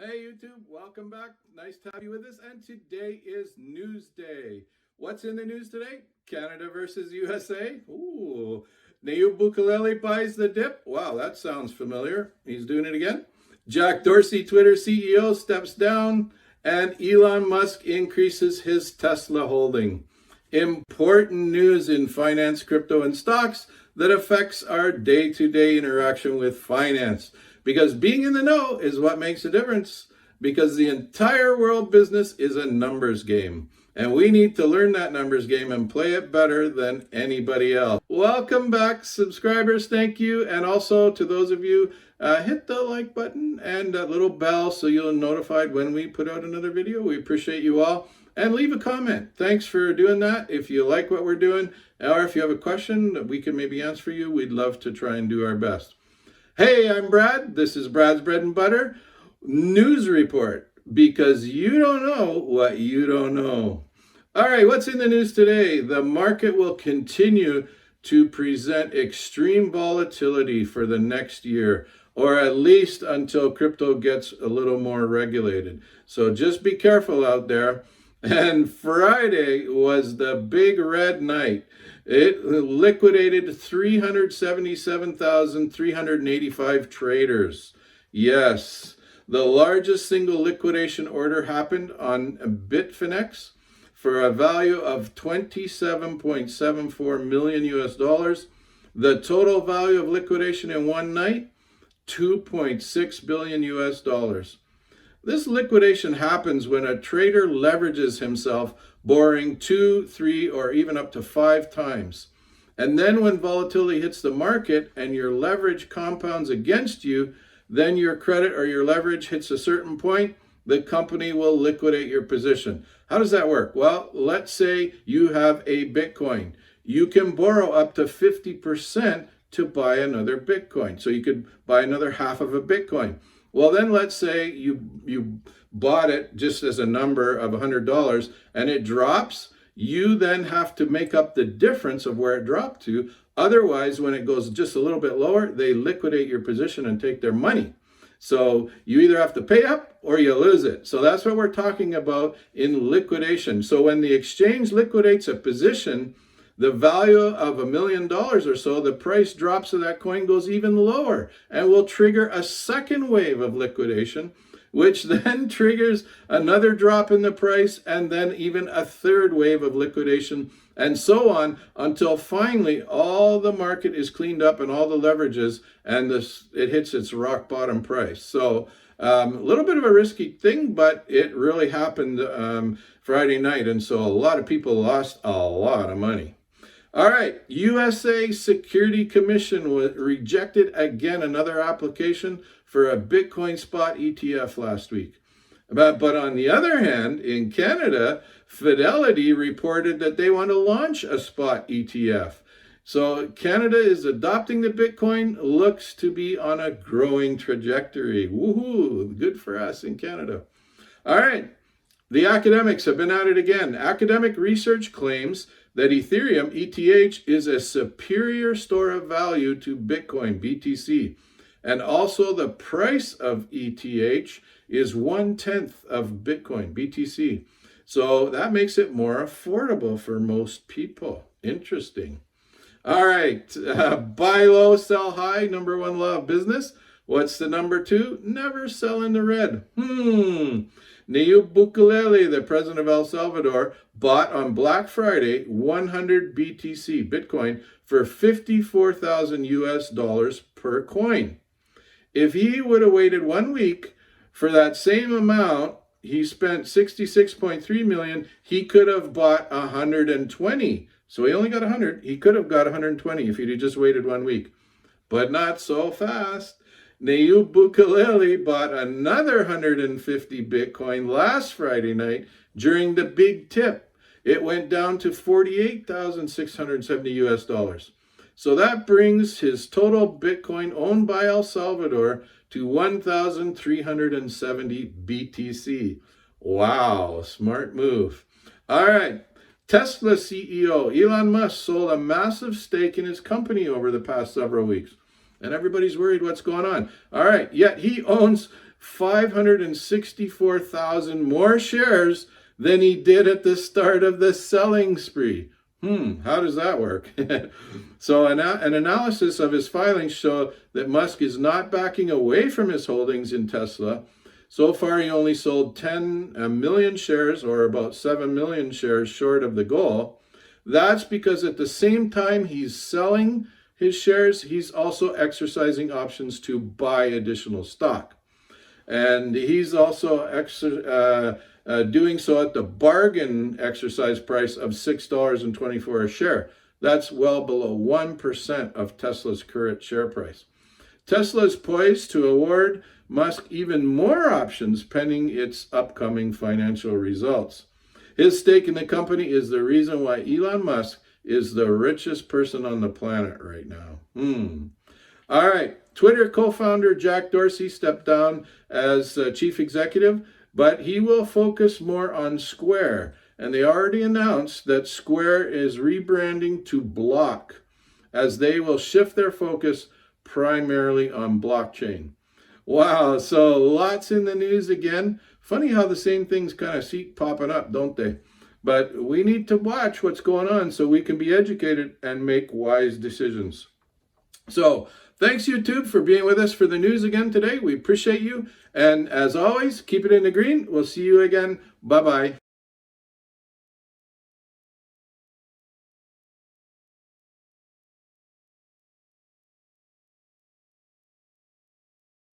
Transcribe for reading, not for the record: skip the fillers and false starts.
Hey YouTube, welcome back. Nice to have you with us. And today is News Day. What's in the news today? Canada versus USA. Ooh. Nayib Bukele buys the dip. Wow, that sounds familiar. He's doing it again. Jack Dorsey, Twitter CEO, steps down. And Elon Musk increases his Tesla holding. Important news in finance, crypto, and stocks that affects our day-to-day interaction with finance. Because being in the know is what makes a difference. Because the entire world business is a numbers game. And we need to learn that numbers game and play it better than anybody else. Welcome back, subscribers. Thank you. And also to those of you, hit the like button and that little bell so you'll be notified when we put out another video. We appreciate you all. And leave a comment. Thanks for doing that. If you like what we're doing, or if you have a question that we can maybe answer for you, we'd love to try and do our best. Hey, I'm Brad. This is Brad's Bread and Butter News Report, because you don't know what you don't know. All right, what's in the news today? The market will continue to present extreme volatility for the next year, or at least until crypto gets a little more regulated. So just be careful out there. And Friday was the big red night. It liquidated 377,385 traders. Yes, the largest single liquidation order happened on Bitfinex for a value of 27.74 million US dollars. The total value of liquidation in one night, 2.6 billion US dollars. This liquidation happens when a trader leverages himself, borrowing 2, 3, or even up to 5 times. And then when volatility hits the market and your leverage compounds against you, then your credit or your leverage hits a certain point, the company will liquidate your position. How does that work? Well, let's say you have a Bitcoin. You can borrow up to 50% to buy another Bitcoin. So you could buy another half of a Bitcoin. Well, then let's say you bought it just as a number of $100 and it drops. You then have to make up the difference of where it dropped to. Otherwise, when it goes just a little bit lower, they liquidate your position and take their money. So you either have to pay up or you lose it. So that's what we're talking about in liquidation. So when the exchange liquidates a position, the value of $1 million or so, the price drops of that coin goes even lower and will trigger a second wave of liquidation, which then triggers another drop in the price and then even a third wave of liquidation, and so on until finally all the market is cleaned up and all the leverages and it hits its rock bottom price. So a little bit of a risky thing, but it really happened Friday night, and so a lot of people lost a lot of money. All right, USA Security Commission rejected again another application for a Bitcoin spot ETF last week. But on the other hand, in Canada, Fidelity reported that they want to launch a spot ETF. So Canada is adopting the Bitcoin, looks to be on a growing trajectory. Woohoo, good for us in Canada. All right, the academics have been at it again. Academic research claims that Ethereum, ETH, is a superior store of value to Bitcoin, BTC. And also the price of ETH is 1/10 of Bitcoin, BTC. So that makes it more affordable for most people. Interesting. All right, buy low, sell high, number 1 law of business. What's the number 2? Never sell in the red. Nayib Bukele, the president of El Salvador, bought on Black Friday 100 BTC, Bitcoin, for 54,000 US dollars per coin. If he would have waited 1 week for that same amount, he spent 66.3 million. He could have bought 120. So he only got 100. He could have got 120 if he'd just waited 1 week, but not so fast. Nayib Bukele bought another 150 Bitcoin last Friday night during the big tip. It went down to 48,670 US dollars. So that brings his total Bitcoin owned by El Salvador to 1,370 BTC. Wow, smart move. All right, Tesla CEO Elon Musk sold a massive stake in his company over the past several weeks. And everybody's worried what's going on. All right, yet he owns 564,000 more shares than he did at the start of the selling spree. How does that work? So an analysis of his filings show that Musk is not backing away from his holdings in Tesla. So far, he only sold 10 million shares, or about 7 million shares short of the goal. That's because at the same time he's selling his shares, he's also exercising options to buy additional stock. And he's also doing so at the bargain exercise price of $6.24 a share. That's well below 1% of Tesla's current share price. Tesla is poised to award Musk even more options pending its upcoming financial results. His stake in the company is the reason why Elon Musk is the richest person on the planet right now. All right. Twitter co-founder Jack Dorsey stepped down as chief executive, but he will focus more on Square. And they already announced that Square is rebranding to Block, as they will shift their focus primarily on blockchain. Wow, so lots in the news again. Funny how the same things kind of keep popping up, don't they? But we need to watch what's going on so we can be educated and make wise decisions. So thanks, YouTube, for being with us for the news again today. We appreciate you. And as always, keep it in the green. We'll see you again. Bye-bye.